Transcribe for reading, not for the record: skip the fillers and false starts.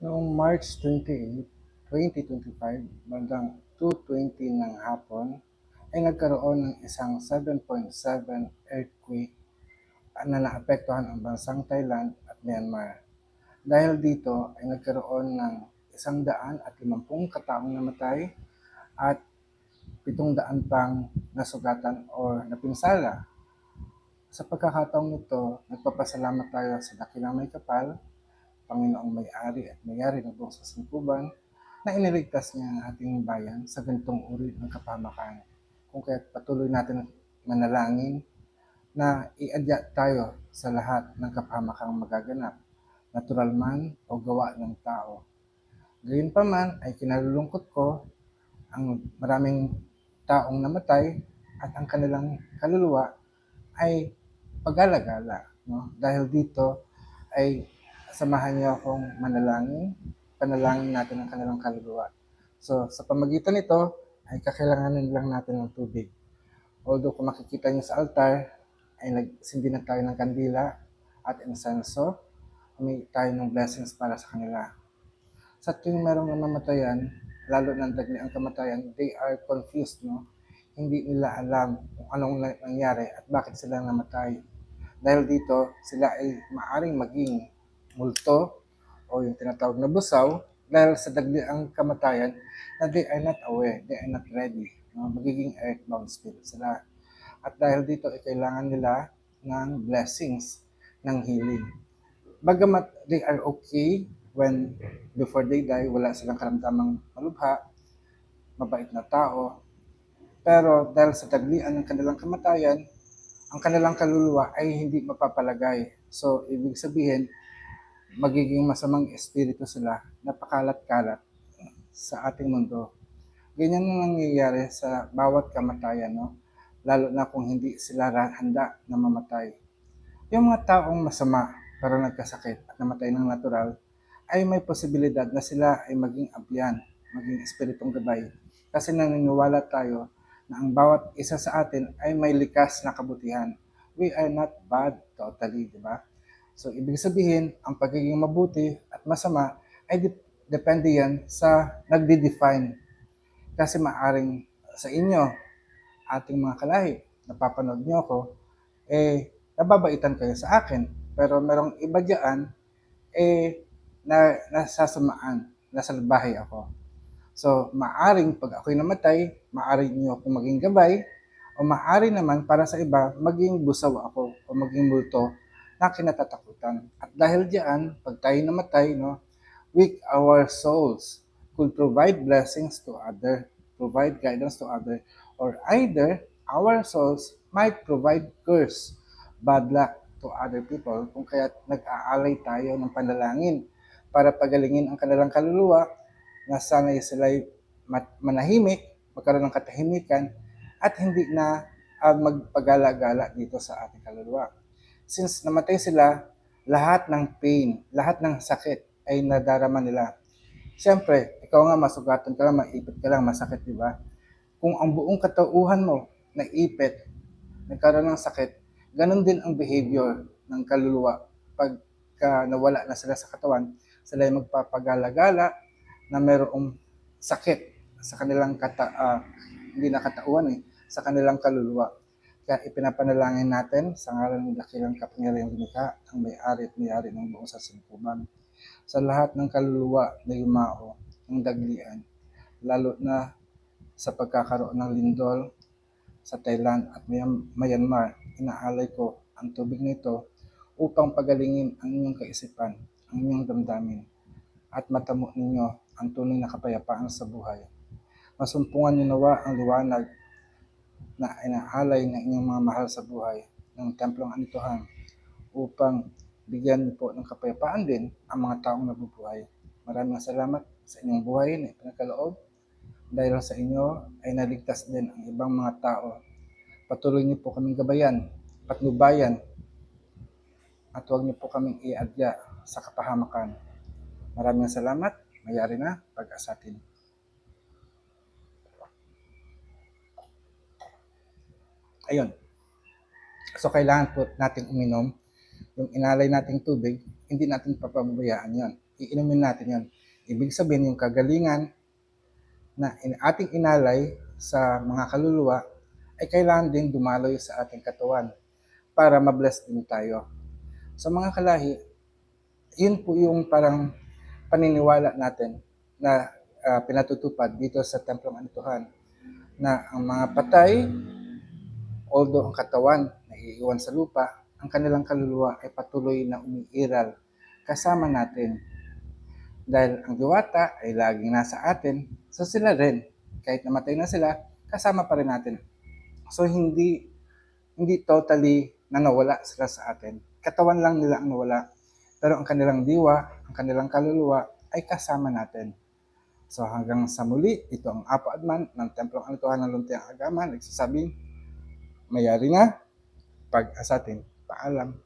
Noong March 28, 2025, bandang 2:20 ng hapon, ay nagkaroon ng isang 7.7 earthquake na naapektuhan ang bansang Thailand at Myanmar. Dahil dito ay nagkaroon ng 150 kataong namatay at 700 pang nasugatan o napinsala. Sa pagkakataong ito, nagpapasalamat tayo sa dakilang may kapal, Panginoong may-ari at may-ari ng buong sasangkuban, na iniligtas niya ang ating bayan sa ganitong uri ng kapahamakan. Kung kaya't patuloy natin manalangin na iadya tayo sa lahat ng kapahamakang magaganap, natural man o gawa ng tao. Gayunpaman ay kinalulungkot ko ang maraming taong namatay at ang kanilang kaluluwa ay pag-alagala. No? Dahil dito ay samahan niyo akong manalangin, panalangin natin ang kanilang kaluluwa. So, sa pamagitan nito, ay kakailanganin lang natin ng tubig. Although kung makikita niyo sa altar, ay nagsindi na tayo ng kandila at insenso, humingi tayo ng blessings para sa kanila. Sa tuwing merong namamatayan, lalo ng dagli ang kamatayan, they are confused, no? Hindi nila alam kung anong nangyari at bakit sila namatay. Dahil dito, sila ay maaring maging multo o yung tinatawag na busaw dahil sa dagli ang kamatayan na they are not aware, they are not ready. No? Magiging earthbound spirit sila. At dahil dito, ay kailangan nila ng blessings, ng healing. Bagamat they are okay when before they die, wala silang karamdamang malubha, mabait na tao, pero dahil sa taglian ng kanilang kamatayan, ang kanilang kaluluwa ay hindi mapapalagay. So, ibig sabihin, magiging masamang espiritu sila na pakalat-kalat sa ating mundo. Ganyan ang nangyayari sa bawat kamatayan, no? Lalo na kung hindi sila handa na mamatay. Yung mga taong masama pero nagkasakit at namatay ng natural, ay may posibilidad na sila ay maging abyan, maging espiritong gabay. Kasi naniniwala tayo na ang bawat isa sa atin ay may likas na kabutihan. We are not bad totally, di ba? So, ibig sabihin, ang pagiging mabuti at masama ay depende yan sa nagde-define. Kasi maaring sa inyo, ating mga kalahi, napapanood nyo ako, nababaitan kayo sa akin. Pero merong iba dyan, nasasamaan, nasalbahe ako. So, maaring pag ako'y namatay, maaring niyo akong maging gabay, o maaari naman para sa iba, maging busaw ako o maging multo na kinatatakutan. At dahil diyan, pag tayo namatay, no, weak our souls could provide blessings to other, provide guidance to other, or either our souls might provide curse, bad luck to other people kung kaya nag-aalay tayo ng panalangin para pagalingin ang kanilang kaluluwa na sana'y sila'y manahimik, magkaroon ng katahimikan at hindi na magpagala-gala dito sa ating kaluluwa. Since namatay sila, lahat ng pain, lahat ng sakit ay nadarama nila. Siyempre, ikaw nga masugatan ka lang, maipit ka lang, masakit, di ba? Kung ang buong katauhan mo naipit, nagkaroon ng sakit, ganun din ang behavior ng kaluluwa. Pagka nawala na sila sa katawan, sila ay magpapagala-gala na mayroong sakit sa kanilang hindi na katauhan sa kanilang kaluluwa. Kaya ipinapanalangin natin sa ngalan ng dakilang kapangyarihang lumikha ang may-ari at may-ari ng buong sasangkuban sa lahat ng kaluluwa na yumao ng daglian, lalo na sa pagkakaroon ng lindol sa Thailand at Myanmar. Inaalay ko ang tubig nito upang pagalingin ang inyong kaisipan, ang inyong damdamin, at matamo ninyo ang tunay na kapayapaan sa buhay. Masumpungan niyo nawa ang liwanag na inaalay ng inyong mga mahal sa buhay ng templong anituhan upang bigyan niyo po ng kapayapaan din ang mga taong nabubuhay. Maraming salamat sa inyong buhay na ipinagkaloob. Dahil sa inyo ay naligtas din ang ibang mga tao. Patuloy niyo po kaming gabayan, patnubayan, at huwag niyo po kaming iadya sa kapahamakan. Maraming salamat. Mayari na pag-asatin. Ayun. So, kailangan po natin uminom. Yung inalay nating tubig, hindi natin papabayaan yon. iinumin natin yon. Ibig sabihin yung kagalingan na ating inalay sa mga kaluluwa ay kailangan din dumaloy sa ating katawan para mabless din tayo. Sa mga kalahi, yun po yung parang paniniwala natin na pinatutupad dito sa Templong Anituhan na ang mga patay, although ang katawan naiiwan sa lupa, ang kanilang kaluluwa ay patuloy na umiiral kasama natin. Dahil ang diwata ay laging nasa atin, so sila rin, kahit namatay na sila, kasama pa rin natin. So hindi totally na nawala sila sa atin. Katawan lang nila ang nawala, pero ang kanilang diwa, ang kanilang kaluluwa ay kasama natin. So hanggang sa muli, ito ang Apo Adman ng Templong Anituhan ng Luntiang Agama, nagsasabing, mayari nga, pag-asatin, paalam.